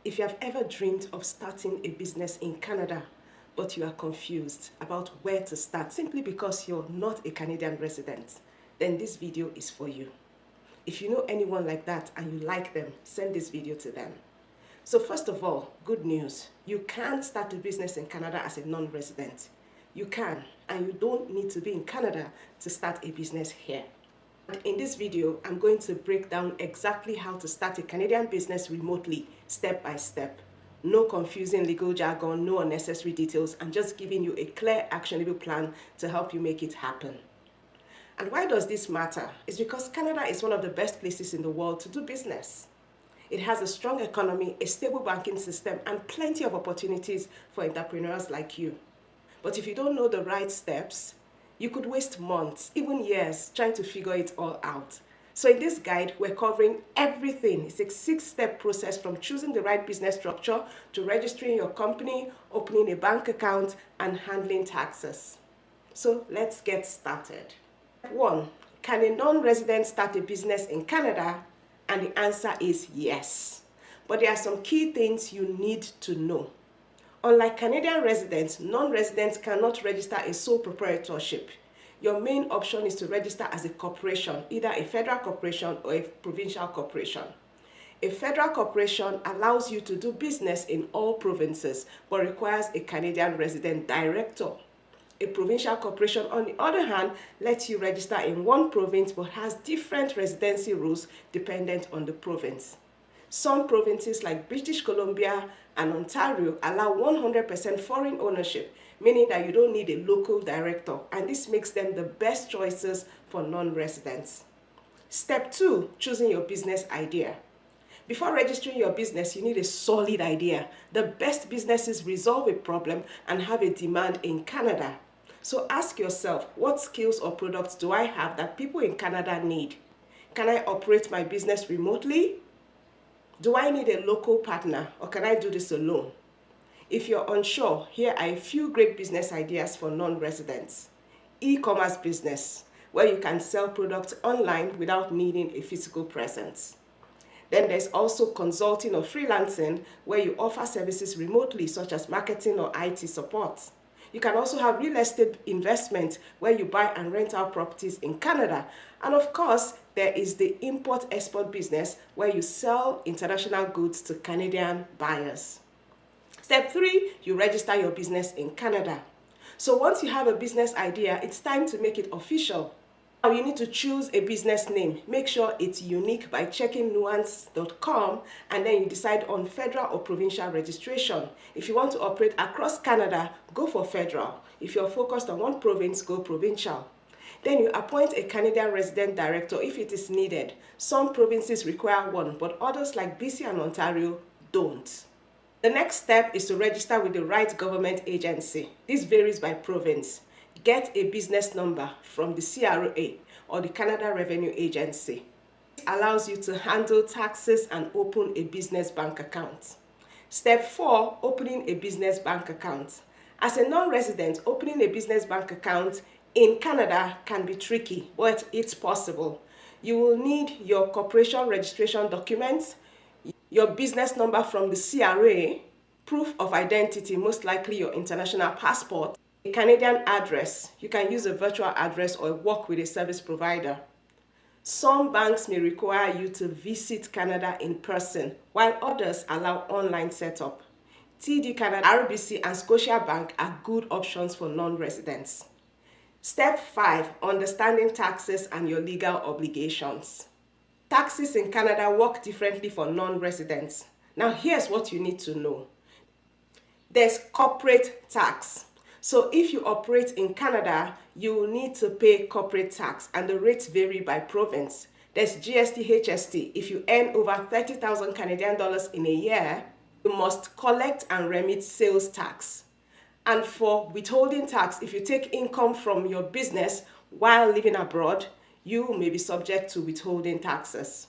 If you have ever dreamed of starting a business in Canada, but you are confused about where to start simply because you're not a Canadian resident, then this video is for you. If you know anyone like that and you like them, send this video to them. So first of all, good news. You can start a business in Canada as a non-resident. You can, and you don't need to be in Canada to start a business here. In this video, I'm going to break down exactly how to start a Canadian business remotely, step by step. No confusing legal jargon, no unnecessary details. I'm just giving you a clear, actionable plan to help you make it happen. And why does this matter? It's because Canada is one of the best places in the world to do business. It has a strong economy, a stable banking system, and plenty of opportunities for entrepreneurs like you. But if you don't know the right steps, you could waste months, even years, trying to figure it all out. So in this guide, we're covering everything. It's a 6-step process from choosing the right business structure to registering your company, opening a bank account, and handling taxes. So let's get started. 1. Can a non-resident start a business in Canada? And the answer is yes. But there are some key things you need to know. Unlike Canadian residents, non-residents cannot register a sole proprietorship. Your main option is to register as a corporation, either a federal corporation or a provincial corporation. A federal corporation allows you to do business in all provinces, but requires a Canadian resident director. A provincial corporation, on the other hand, lets you register in one province but has different residency rules dependent on the province. Some provinces like British Columbia and Ontario allow 100% foreign ownership, meaning that you don't need a local director, and this makes them the best choices for non-residents. Step 2, choosing your business idea. Before registering your business, you need a solid idea. The best businesses resolve a problem and have a demand in Canada. So ask yourself, what skills or products do I have that people in Canada need? Can I operate my business remotely? Do I need a local partner, or can I do this alone? If you're unsure, here are a few great business ideas for non-residents. E-commerce business, where you can sell products online without needing a physical presence. Then there's also consulting or freelancing, where you offer services remotely, such as marketing or IT support. You can also have real estate investment, where you buy and rent out properties in Canada. And of course, there is the import-export business, where you sell international goods to Canadian buyers. Step 3, you register your business in Canada. So once you have a business idea, it's time to make it official. Now you need to choose a business name. Make sure it's unique by checking nuance.com, and then you decide on federal or provincial registration. If you want to operate across Canada, go for federal. If you're focused on one province, go provincial. Then you appoint a Canadian resident director if it is needed. Some provinces require one, but others like BC and Ontario don't. The next step is to register with the right government agency. This varies by province. Get a business number from the CRA or the Canada Revenue Agency. It allows you to handle taxes and open a business bank account. Step 4, opening a business bank account. As a non-resident, opening a business bank account in Canada can be tricky, but it's possible. You will need your corporation registration documents, your business number from the CRA, proof of identity, most likely your international passport, a Canadian address. You can use a virtual address or work with a service provider. Some banks may require you to visit Canada in person, while others allow online setup. TD Canada, RBC, and Scotiabank are good options for non-residents. Step 5, understanding taxes and your legal obligations. Taxes in Canada work differently for non-residents. Now here's what you need to know. There's corporate tax. So if you operate in Canada, you will need to pay corporate tax, and the rates vary by province. There's GST, HST. If you earn over 30,000 Canadian dollars in a year, you must collect and remit sales tax. And for withholding tax, if you take income from your business while living abroad, you may be subject to withholding taxes.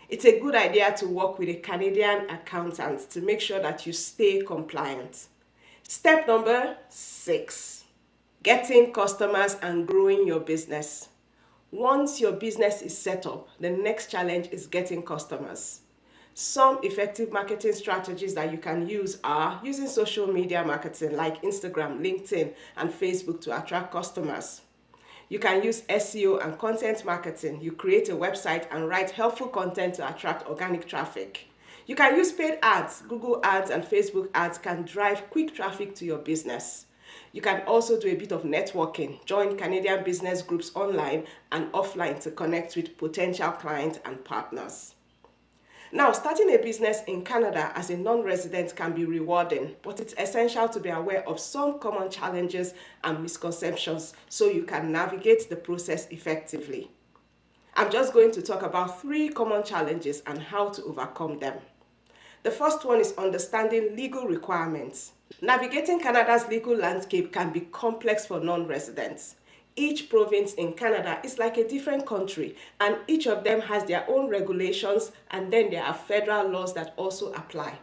It's a good idea to work with a Canadian accountant to make sure that you stay compliant. Step number 6, getting customers and growing your business. Once your business is set up, the next challenge is getting customers. Some effective marketing strategies that you can use are using social media marketing like Instagram, LinkedIn, and Facebook to attract customers. You can use SEO and content marketing. You create a website and write helpful content to attract organic traffic. You can use paid ads. Google ads and Facebook ads can drive quick traffic to your business. You can also do a bit of networking. Join Canadian business groups online and offline to connect with potential clients and partners. Now, starting a business in Canada as a non-resident can be rewarding, but it's essential to be aware of some common challenges and misconceptions so you can navigate the process effectively. I'm just going to talk about 3 common challenges and how to overcome them. The first one is understanding legal requirements. Navigating Canada's legal landscape can be complex for non-residents. Each province in Canada is like a different country, and each of them has their own regulations, and then there are federal laws that also apply.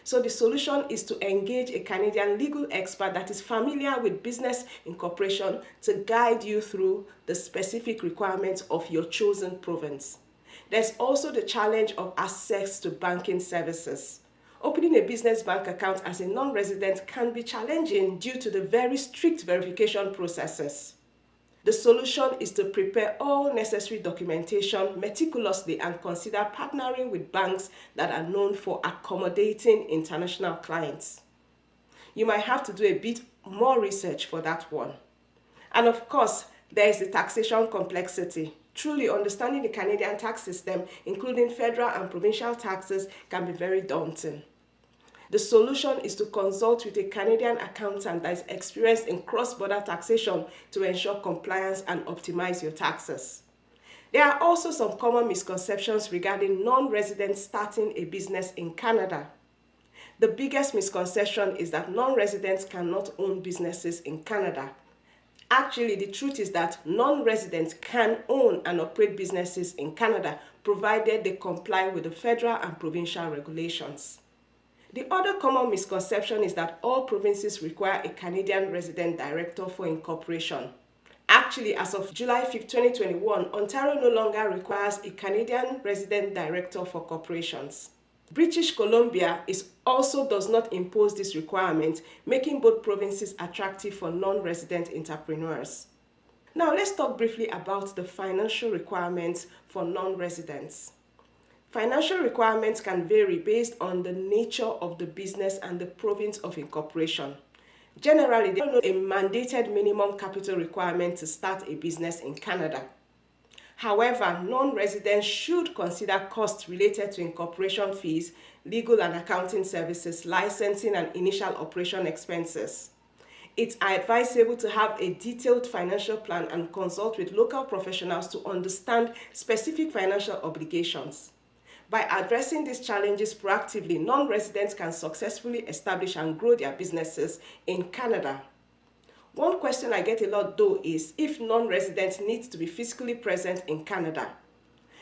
So the solution is to engage a Canadian legal expert that is familiar with business incorporation to guide you through the specific requirements of your chosen province. There's also the challenge of access to banking services. Opening a business bank account as a non-resident can be challenging due to the very strict verification processes. The solution is to prepare all necessary documentation meticulously and consider partnering with banks that are known for accommodating international clients. You might have to do a bit more research for that one. And of course, there is the taxation complexity. Truly understanding the Canadian tax system, including federal and provincial taxes, can be very daunting. The solution is to consult with a Canadian accountant that is experienced in cross-border taxation to ensure compliance and optimize your taxes. There are also some common misconceptions regarding non-residents starting a business in Canada. The biggest misconception is that non-residents cannot own businesses in Canada. Actually, the truth is that non-residents can own and operate businesses in Canada, provided they comply with the federal and provincial regulations. The other common misconception is that all provinces require a Canadian resident director for incorporation. Actually, as of July 5, 2021, Ontario no longer requires a Canadian resident director for corporations. British Columbia also does not impose this requirement, making both provinces attractive for non-resident entrepreneurs. Now, let's talk briefly about the financial requirements for non-residents. Financial requirements can vary based on the nature of the business and the province of incorporation. Generally, there is a mandated minimum capital requirement to start a business in Canada. However, non-residents should consider costs related to incorporation fees, legal and accounting services, licensing, and initial operation expenses. It's advisable to have a detailed financial plan and consult with local professionals to understand specific financial obligations. By addressing these challenges proactively, non-residents can successfully establish and grow their businesses in Canada. One question I get a lot though is if non-residents need to be physically present in Canada.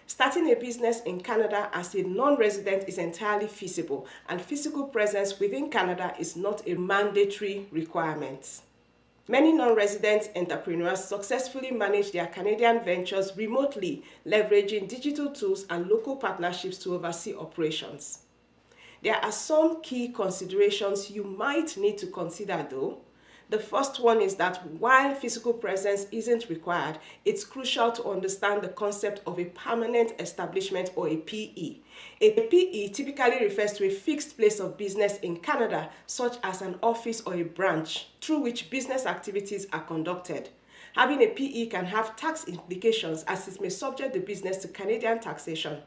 Starting a business in Canada as a non-resident is entirely feasible, and physical presence within Canada is not a mandatory requirement. Many non-resident entrepreneurs successfully manage their Canadian ventures remotely, leveraging digital tools and local partnerships to oversee operations. There are some key considerations you might need to consider though. The first one is that while physical presence isn't required, it's crucial to understand the concept of a permanent establishment or a PE. A PE typically refers to a fixed place of business in Canada, such as an office or a branch, through which business activities are conducted. Having a PE can have tax implications as it may subject the business to Canadian taxation.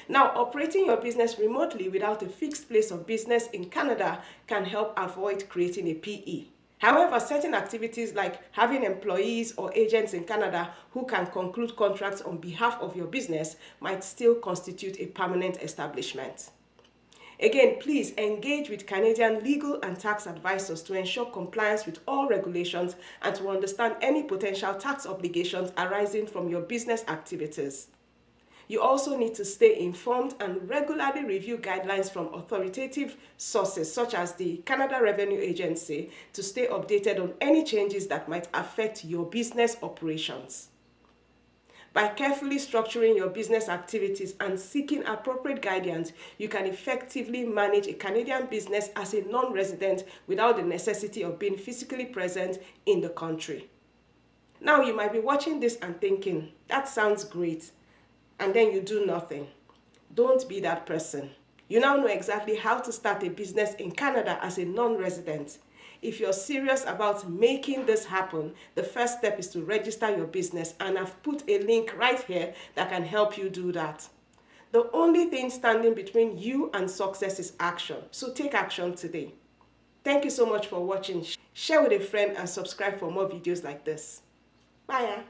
Now, operating your business remotely without a fixed place of business in Canada can help avoid creating a PE. However, certain activities like having employees or agents in Canada who can conclude contracts on behalf of your business might still constitute a permanent establishment. Again, please engage with Canadian legal and tax advisors to ensure compliance with all regulations and to understand any potential tax obligations arising from your business activities. You also need to stay informed and regularly review guidelines from authoritative sources such as the Canada Revenue Agency to stay updated on any changes that might affect your business operations. By carefully structuring your business activities and seeking appropriate guidance, you can effectively manage a Canadian business as a non-resident without the necessity of being physically present in the country. Now you might be watching this and thinking, that sounds great, and then you do nothing. Don't be that person. You now know exactly how to start a business in Canada as a non-resident. If you're serious about making this happen, the first step is to register your business, and I've put a link right here that can help you do that. The only thing standing between you and success is action, so take action today. Thank you so much for watching. Share with a friend and subscribe for more videos like this. Bye.